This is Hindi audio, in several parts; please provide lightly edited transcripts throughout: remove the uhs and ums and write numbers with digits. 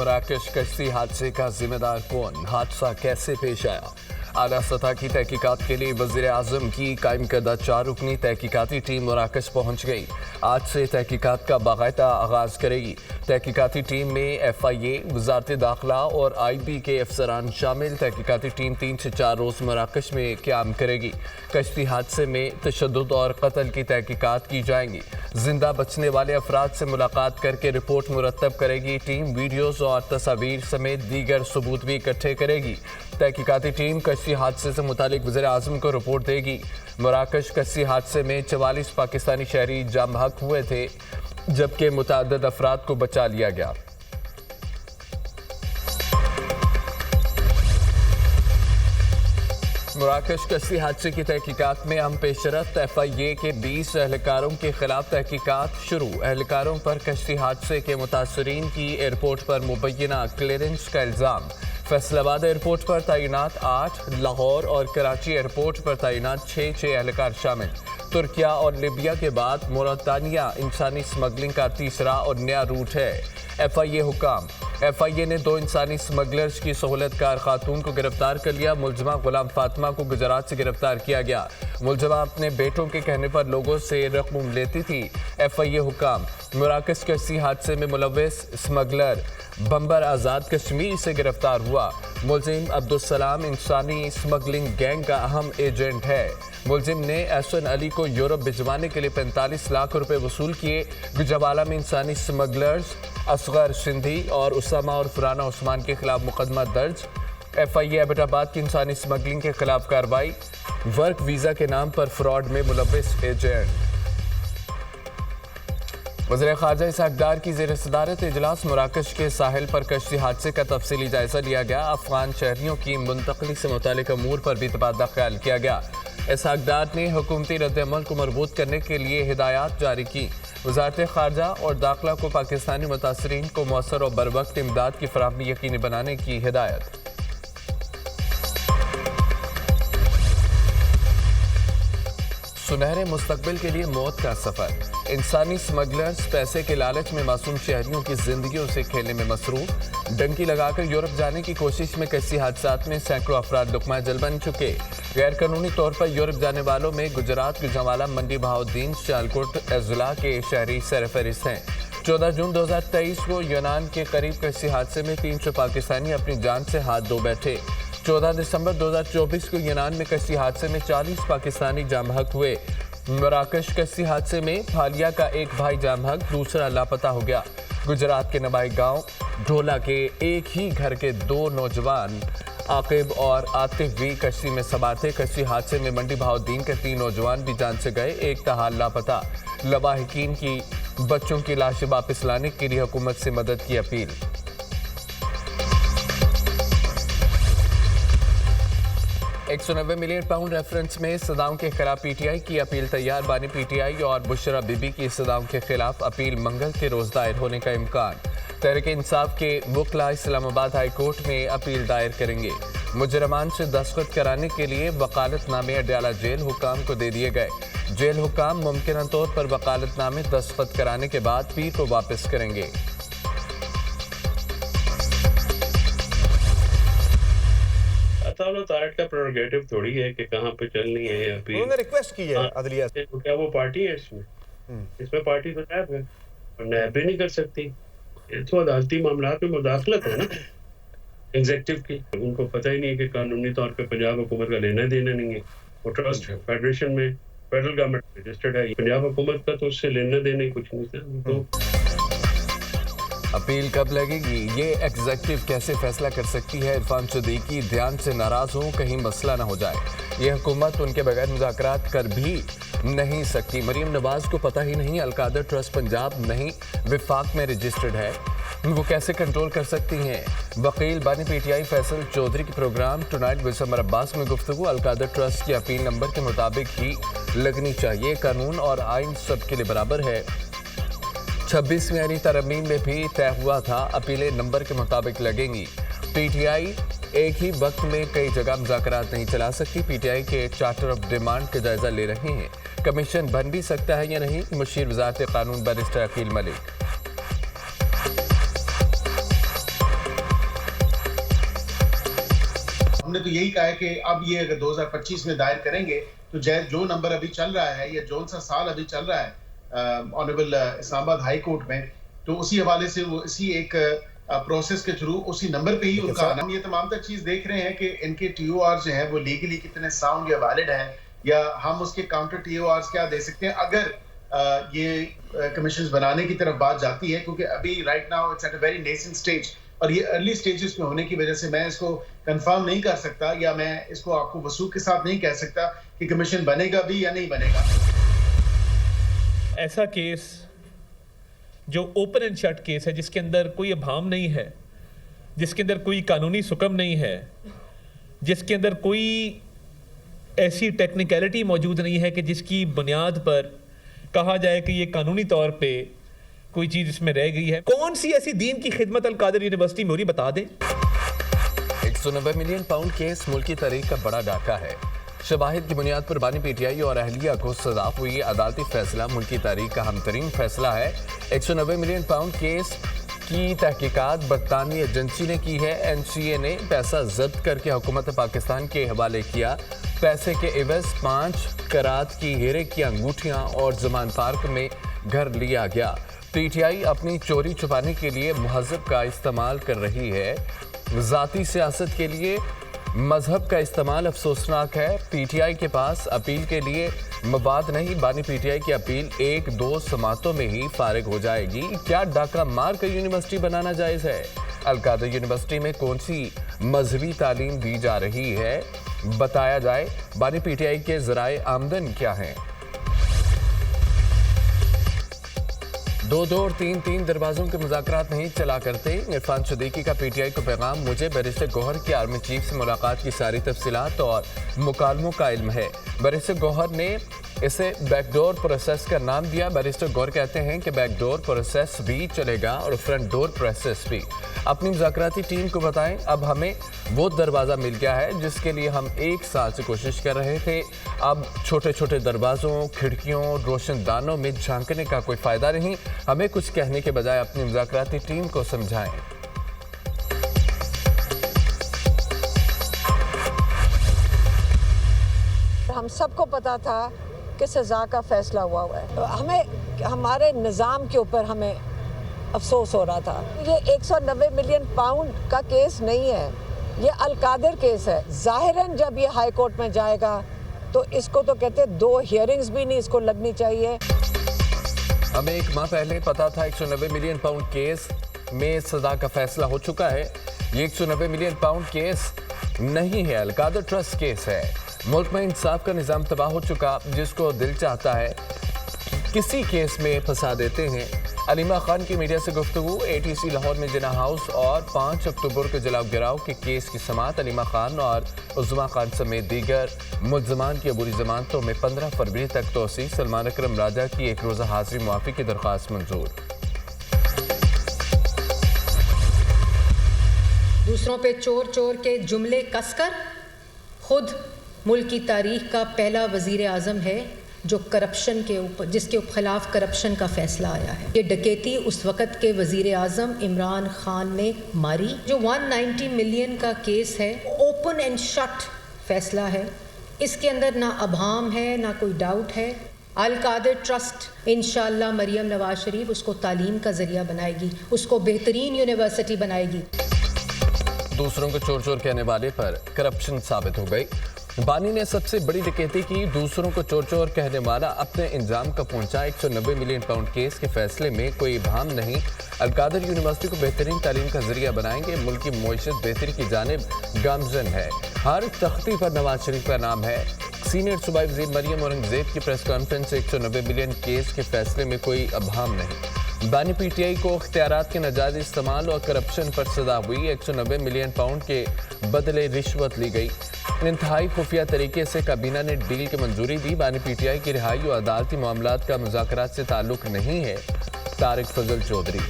मराकश कश्ती हादसे का जिम्मेदार कौन, हादसा कैसे पेश आया। आला सतह की तहकीकात के लिए वज़ीर आज़म की कायम करदा 4 रुकनी तहकीकाती टीम मराकश पहुंच गई। आज से तहकीकात का बाकायदा आगाज करेगी। तहकीकाती टीम में FIA, वज़ारत दाखिला और IB के अफसरान शामिल। तहकीकाती टीम 3 से 4 रोज़ मराकश में क़याम करेगी। कश्ती हादसे में तशद्दुद और कत्ल की तहकीकात की जाएंगी। जिंदा बचने वाले अफराद से मुलाकात करके रिपोर्ट मुरतब करेगी। टीम वीडियोज़ और तस्वीर समेत दीगर सबूत भी इकट्ठे करेगी। तहकीकाती टीम कश्ती हादसे से मुतालिक वज़ीर आज़म को रिपोर्ट देगी। मराकश कश्ती हादसे में 44 पाकिस्तानी शहरी जाम बहक हुए थे, जबकि मुतअद्दिद अफराद को बचा लिया गया। मराकश कश्ती हादसे की तहकीकात में अहम पेशरफ्त। FIA के 20 एहलकारों के खिलाफ तहकीकात शुरू। एहलकारों पर कश्ती हादसे के मुतासरीन की एयरपोर्ट पर मुबैना क्लियरेंस का इल्ज़ाम। फैसलाबाद एयरपोर्ट पर तैनात 8, लाहौर और कराची एयरपोर्ट पर तैनात 6 एहलकार शामिल। तुर्किया और लिबिया के बाद मोरतानिया इंसानी स्मगलिंग का तीसरा और नया रूट है। FIA हुकाम। FIA ने 2 इंसानी स्मगलर्स की सहूलतकार खातून को गिरफ्तार कर लिया। मुलजमा गुलाम फातिमा को गुजरात से गिरफ्तार किया गया। मुलजमा अपने बेटों के कहने पर लोगों से रकम लेती थी। FIA हुकाम। मराकश कश्ती हादसे में मुलव्वस स्मगलर बम्बर आज़ाद कश्मीर से गिरफ्तार हुआ। मुलजिम अब्दुलसलाम इंसानी स्मगलिंग गैंग का अहम एजेंट है। मुलजिम ने एहसन अली को यूरोप भिजवाने के लिए 45 लाख रुपए वसूल किए। गुजरावाला में इंसानी स्मगलर्स असगर सिंधी और उसामा और फराना उस्मान के खिलाफ मुकदमा दर्ज। FIA एबटाबाद की इंसानी स्मगलिंग के खिलाफ कार्रवाई। वर्क वीज़ा के नाम पर फ्रॉड में मुलव्वस एजेंट। वज़ीर ख़ारजा इसहाक़ डार की ज़ेर सदारत इजलास। मराकश के साहिल पर कश्ती हादसे का तफसीली जायजा लिया गया। अफ़गान शहरियों की मुंतकली से मुतालिक अमूर पर भी तबादला ख्याल किया गया। इसहाक़ डार ने हुकूमती रद्द-ए-अमल को मरबूत करने के लिए हिदायत जारी की। वज़ारत ख़ारजा और दाखिला को पाकिस्तानी मुतासरीन को मौसर और बरवक्त इमदाद की फराहमी यकीनी बनाने की हिदायत। सुनहरे मुस्तकबिल के लिए मौत का सफर। इंसानी स्मगलर्स पैसे के लालच में मासूम शहरियों की जिंदगियों से खेलने में मसरूफ। डंकी लगाकर यूरोप जाने की कोशिश में कश्ती हादसात में सैकड़ों अफराद लुक़मा जल बन चुके। गैर कानूनी तौर पर यूरोप जाने वालों में गुजरात, गुजरावाला, मंडी बहाउद्दीन, सियालकोट अजला के शहरी सरफहरिस्त हैं। 14 जून 2023 को यूनान के करीब कश्ती हादसे में 300 पाकिस्तानी अपनी जान से हाथ धो बैठे। 14 दिसंबर 2024 को यूनान में कश्ती हादसे में 40 पाकिस्तानी जाम बहक हुए। मराकश कश्ती हादसे में फालिया का एक भाई जाम बहक, दूसरा लापता हो गया। गुजरात के नबाई गांव ढोला के एक ही घर के 2 नौजवान आकिब और आतिफ भी कश्ती में सवार थे। कश्ती हादसे में मंडी बहाउद्दीन के 3 नौजवान भी जान से गए, एक ताहाल लापता। लवाहिकीन की बच्चों की लाशें वापस लाने के लिए हुकूमत से मदद की अपील। 190 मिलियन पाउंड रेफरेंस में सदाओं के खिलाफ PTI की अपील तैयार। बानी PTI और बुशरा बीबी की सदाओं के खिलाफ अपील मंगल के रोज दायर होने का इम्कान। तहरीक इंसाफ के वकला इस्लामाबाद हाई कोर्ट में अपील दायर करेंगे। मुजरमान से दस्तखत कराने के लिए वकालतनामे अडयाला जेल हुकाम को दे दिए गए। जेल हुकाम मुमकिन तौर पर वकालतनामे दस्तखत कराने के बाद पीर को वापस करेंगे। अदालत का प्रेरोगेटिव थोड़ी है कि कहाँ पे चलनी है अपील। उन्होंने रिक्वेस्ट की है अदलिया से। क्या वो पार्टी है इसमें पार्टी तो नैब है और नैब भी नहीं कर सकती। ये तो अदालती मामलात में मुदाखलत है ना एग्जीक्यूटिव की। उनको पता ही नहीं है कि कानूनी तौर पे पंजाब हुकूमत का लेना देना नहीं है। वो ट्रस्ट है फेडरेशन में, फेडरल गवर्नमेंट रजिस्टर्ड है। पंजाब हुकूमत का तो उससे लेना देना ही कुछ नहीं था। तो अपील कब लगेगी, ये एग्जीक्यूटिव कैसे फैसला कर सकती है। इरफान सदीकी ध्यान से नाराज हो, कहीं मसला ना हो जाए। ये हुकूमत उनके बगैर मुज़ाकरात कर भी नहीं सकती। मरीम नवाज को पता ही नहीं अलकादर ट्रस्ट पंजाब नहीं विफाक में रजिस्टर्ड है, वो कैसे कंट्रोल कर सकती हैं। वकील बानी PTI फैसल चौधरी के programme tonight with Samar Abbas में गुफ्तगू। अलकादर ट्रस्ट की अपील नंबर के मुताबिक ही लगनी चाहिए। कानून और आइन सबके लिए बराबर है। 26वीं आईनी तरमीम में भी तय हुआ था अपीलें नंबर के मुताबिक लगेंगी। PTI एक ही वक्त में कई जगह मुज़ाकरात नहीं चला सकती। PTI के चार्टर ऑफ डिमांड का जायजा ले रहे हैं। कमीशन बन भी सकता है या नहीं, मुशीर वज़ारत कानून बैरिस्टर अकील मलिक। हमने तो यही कहा है कि अब ये अगर 2025 में दायर करेंगे तो जो नंबर अभी चल रहा है या जो सा साल अभी चल रहा है ऑनरेबल इस्लामाबाद हाई कोर्ट में, तो उसी हवाले से वो इसी एक प्रोसेस के थ्रू उसी नंबर पे ही उनका हम ये तमाम तर चीज देख रहे हैं कि इनके TOR जो है वो लीगली कितने साउंड या वैलिड हैं, या हम उसके काउंटर TORs क्या दे सकते हैं अगर ये कमीशंस बनाने की तरफ बात जाती है, क्योंकि अभी right now it's at a very nascent stage और ये अर्ली स्टेजेस में होने की वजह से मैं इसको कंफर्म नहीं कर सकता या मैं इसको आपको वसूख के साथ नहीं कह सकता कि कमीशन बनेगा भी या नहीं बनेगा। ऐसा केस जो ओपन एंड शट केस है, जिसके अंदर कोई अभाम नहीं है, जिसके अंदर कोई कानूनी सुकम नहीं है, जिसके अंदर कोई ऐसी टेक्निकलिटी मौजूद नहीं है कि जिसकी बुनियाद पर कहा जाए कि ये कानूनी तौर पे कोई चीज़ इसमें रह गई है। कौन सी ऐसी दीन की खिदमत अल-कादिर यूनिवर्सिटी में हो रही, बता दें। 190 मिलियन पाउंड केस मुल्की तारीख का बड़ा डाका है। शवाहिद की बुनियाद पर बानी PTI और अहलिया को सजा हुई अदालती फैसला मुल्की तारीख का अहम फैसला है। 190 मिलियन पाउंड केस की तहकीकात बरतानी एजेंसी ने की है। NCA ने पैसा जब्त करके हुकूमत पाकिस्तान के हवाले किया। पैसे के एवज 5 करात की हीरे की अंगूठियां और जमान पार्क में घर लिया गया। PTI अपनी चोरी छुपाने के लिए महजब का इस्तेमाल कर रही है। ज़ाती सियासत के लिए मजहब का इस्तेमाल अफसोसनाक है। PTI के पास अपील के लिए मवाद नहीं। बानी PTI की अपील 1-2 समातों में ही फारिग हो जाएगी। क्या डाका मार कर यूनिवर्सिटी बनाना जायज़ है? अल-कादिर यूनिवर्सिटी में कौन सी मजहबी तालीम दी जा रही है, बताया जाए। बानी PTI के ज़राए आमदन क्या हैं? 2-2 और 3-3 दरवाजों के मुज़ाकरात नहीं चला करते। इरफान सिद्दीकी का PTI को पैगाम, मुझे बैरिस्टर गौहर की आर्मी चीफ से मुलाकात की सारी तफसीलात और मुकालमों का इल्म है। बैरिस्टर गौहर ने इसे बैकडोर प्रोसेस का नाम दिया। बैरिस्टर गौहर कहते हैं कि बैकडोर प्रोसेस भी चलेगा और फ्रंट डोर प्रोसेस भी। अपनी मुज़ाकराती टीम को बताएं, अब हमें वो दरवाज़ा मिल गया है जिसके लिए हम 1 साल से कोशिश कर रहे थे। अब छोटे छोटे दरवाज़ों, खिड़कियों, रोशनदानों में झांकने का कोई फ़ायदा नहीं। हमें कुछ कहने के बजाय अपनी मुज़ाकराती टीम को समझाएं। हम सबको पता था कि सज़ा का फैसला हुआ है। हमें हमारे निज़ाम के ऊपर हमें अफसोस हो रहा था। ये 190 मिलियन पाउंड का केस नहीं है, ये अल-कादिर केस है। ज़ाहिरन जब ये हाई कोर्ट में जाएगा तो इसको तो कहते 2 हियरिंग्स भी नहीं इसको लगनी चाहिए। हमें 1 माह पहले पता था 190 मिलियन पाउंड केस में सजा का फैसला हो चुका है। ये 190 मिलियन पाउंड केस नहीं है, अल-कादिर ट्रस्ट केस है। मुल्क में इंसाफ का निज़ाम तबाह हो चुका। जिसको दिल चाहता है किसी केस में फंसा देते हैं। अलीमा खान की मीडिया से गुफ्तगू। ATC लाहौर में जिना हाउस और 5 अक्टूबर के जलाओ गिराव के केस की समाअत। अलीमा खान और उज़्मा खान समेत दीगर मुल्ज़मान की अबूरी जमानतों में 15 फरवरी तक तोसी। सलमान अकरम राजा की 1 रोज़ा हाजिरी मुआफ़ी की दरख्वास्त मंजूर। दूसरों पे चोर चोर के जुमले कसकर खुद मुल्क की तारीख का पहला वज़ीर आज़म है जो करप्शन के ऊपर, जिसके खिलाफ करप्शन का फैसला आया है। ये डकैती उस वक़्त के वज़ीर आज़म इमरान खान ने मारी। जो 190 मिलियन का केस है, ओपन एंड शट फैसला है। इसके अंदर ना अभाम है, ना कोई डाउट है। अल-कादिर ट्रस्ट इंशाअल्लाह मरियम नवाज शरीफ उसको तालीम का ज़रिया बनाएगी, उसको बेहतरीन यूनिवर्सिटी बनाएगी। दूसरों को चोर चोर कहने वाले पर करप्शन साबित हो गई। बानी ने सबसे बड़ी डकैती की। दूसरों को चोर चोर कहने वाला अपने इंजाम का पहुंचा। 190 मिलियन पाउंड केस के फैसले में कोई इबाम नहीं। अल-कादिर यूनिवर्सिटी को बेहतरीन तालीम का जरिया बनाएंगे। मुल्क की मईशत बेहतरी की जानिब गामजन है। हर तख्ती पर नवाज शरीफ का नाम है। सीनियर सूबाई वज़ीर मरियम औरंगज़ेब की प्रेस कॉन्फ्रेंस से 190 मिलियन केस के फैसले में कोई अभाम नहीं। बानी PTI को इख्तियारात के नाजायज़ इस्तेमाल और करप्शन पर सजा हुई। 190 मिलियन पाउंड के बदले रिश्वत ली गई। इंतहाई खुफिया तरीके से काबीना ने डील की मंजूरी दी। बानी PTI की रिहाई और अदालती मामलात का मुज़ाकरात से ताल्लुक नहीं है। तारिक फजल चौधरी।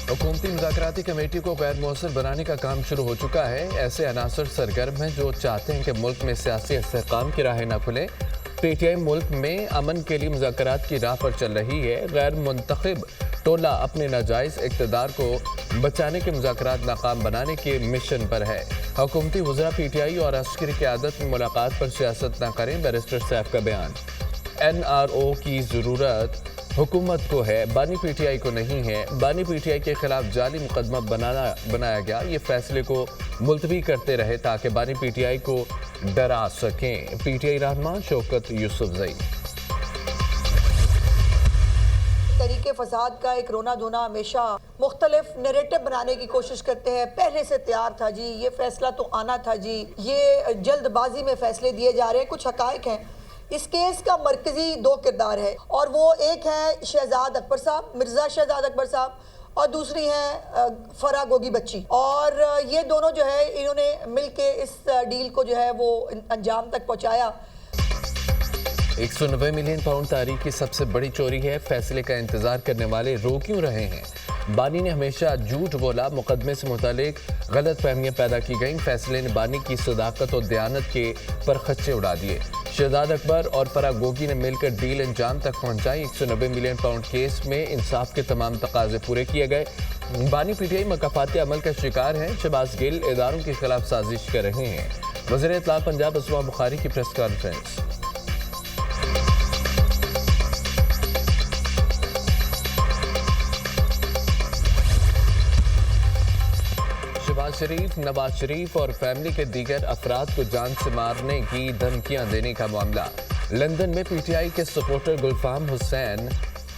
हुकूमती मुज़ाकराती कमेटी को गैर मौसर बनाने का काम शुरू हो चुका है। ऐसे अनासर सरगर्म हैं जो चाहते हैं कि मुल्क में सियासी इस्तेहकाम की राहें न खुलें। पीटीआई मुल्क में अमन के लिए मुज़ाकरात की राह पर चल रही है। गैर मुंतखब टोला अपने नाजायज़ इक़्तिदार को बचाने के मुज़ाकरात नाकाम बनाने के मिशन पर है। हुकूमती वज़रा पीटीआई और अस्करी क़यादत में मुलाकात पर सियासत न करें, बैरिस्टर सैफ का बयान। NRO की ज़रूरत हुकूमत को है, बानी पीटीआई को नहीं है। बानी पीटीआई के खिलाफ जाली मुकदमा बनाया गया। ये फैसले को मुलतवी करते रहे ताकि बानी पीटीआई को डरा सकें। पीटीआई रहनुमा शौकत यूसुफजई। तरीके फसाद का एक रोना धोना हमेशा मुख्तलिफ नैरेटिव बनाने की कोशिश करते हैं। पहले से तैयार था जी, ये फैसला तो आना था जी, ये जल्दबाजी में फैसले दिए जा रहे हैं। कुछ हकायक हैं। इस केस का मरकजी दो किरदार है और वो एक है शहजाद अकबर साहब, मिर्ज़ा शहजाद अकबर साहब, और दूसरी है फरा गोगी बच्ची। और ये दोनों जो है इन्होंने मिलके इस डील को जो है वो अंजाम तक पहुंचाया। 190 मिलियन पाउंड तारीख की सबसे बड़ी चोरी है। फैसले का इंतजार करने वाले रो क्यों रहे हैं? बानी ने हमेशा झूठ बोला। मुकदमे से मुतालिक गलत फहमियाँ पैदा की गई। फैसले ने बानी की सदाकत और दयानत के परखच्चे उड़ा दिए। शहजाद अकबर और फरा गोगी ने मिलकर डील अंजाम तक पहुंचाई। 190 मिलियन पाउंड केस में इंसाफ के तमाम तकाजे पूरे किए गए। बानी पीटीआई मकाफाती अमल का शिकार हैं। शहबाज गिल इदारों के खिलाफ साजिश कर रहे हैं। वज़ीर इत्तला पंजाब असमा बुखारी की प्रेस कॉन्फ्रेंस। शहबाज शरीफ, नवाज शरीफ और फैमिली के दीगर अफराद को जान से मारने की धमकियां देने का मामला। लंदन में पीटीआई के सपोर्टर गुलफाम हुसैन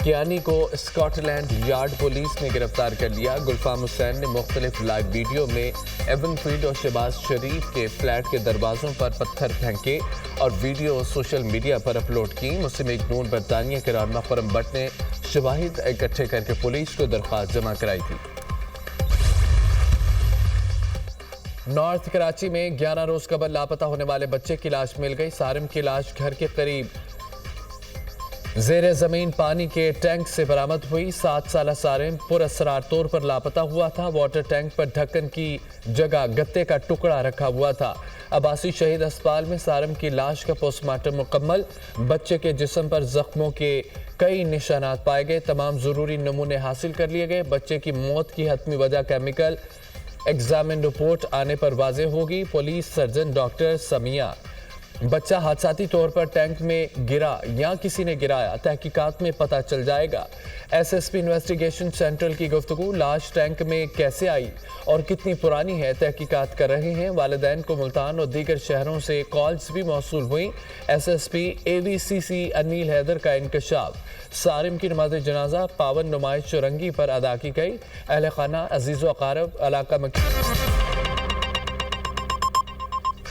कियानी को स्कॉटलैंड यार्ड पुलिस ने गिरफ्तार कर लिया। गुलफाम हुसैन ने मुख्तलिफ लाइव वीडियो में एवन फील्ड और शहबाज शरीफ के फ्लैट के दरवाजों पर पत्थर फेंके और वीडियो सोशल मीडिया पर अपलोड की। मुस्लिम लीग नून बरतानिया के रहनुमा खुर्रम भट्ट ने शवाहिद इकट्ठे करके पुलिस को दरख्वास्त जमा कराई थी। नॉर्थ कराची में 11 रोज कबल लापता होने वाले बच्चे की लाश मिल गई। सारिम की लाश घर के करीब जेर जमीन पानी के टैंक से बरामद हुई। 7 साला सारिम पुरअसरार तौर पर लापता हुआ था। वाटर टैंक पर ढक्कन की जगह गत्ते का टुकड़ा रखा हुआ था। अब्बासी शहीद अस्पताल में सारिम की लाश का पोस्टमार्टम मुकम्मल। बच्चे के जिस्म पर जख्मों के कई निशानात पाए गए। तमाम जरूरी नमूने हासिल कर लिए गए। बच्चे की मौत की हतमी वजह केमिकल एग्जामिन रिपोर्ट आने पर वाज़ेह होगी। Police surgeon doctor Samiya. बच्चा हादसाती तौर पर टैंक में गिरा या किसी ने गिराया, तहकीकात में पता चल जाएगा। एसएसपी इन्वेस्टिगेशन सेंट्रल की गुफ्तगू। लाश टैंक में कैसे आई और कितनी पुरानी है, तहकीकात कर रहे हैं। वालिदैन को मुल्तान और दीगर शहरों से कॉल्स भी मौसूल हुई। एसएसपी AVCC अनिल हैदर का इंकशाफ। सारिम की नमाज जनाजा पावन नुमाइश चौरंगी पर अदा की गई। अहल खाना, अजीज़ व अकारब, इलाका में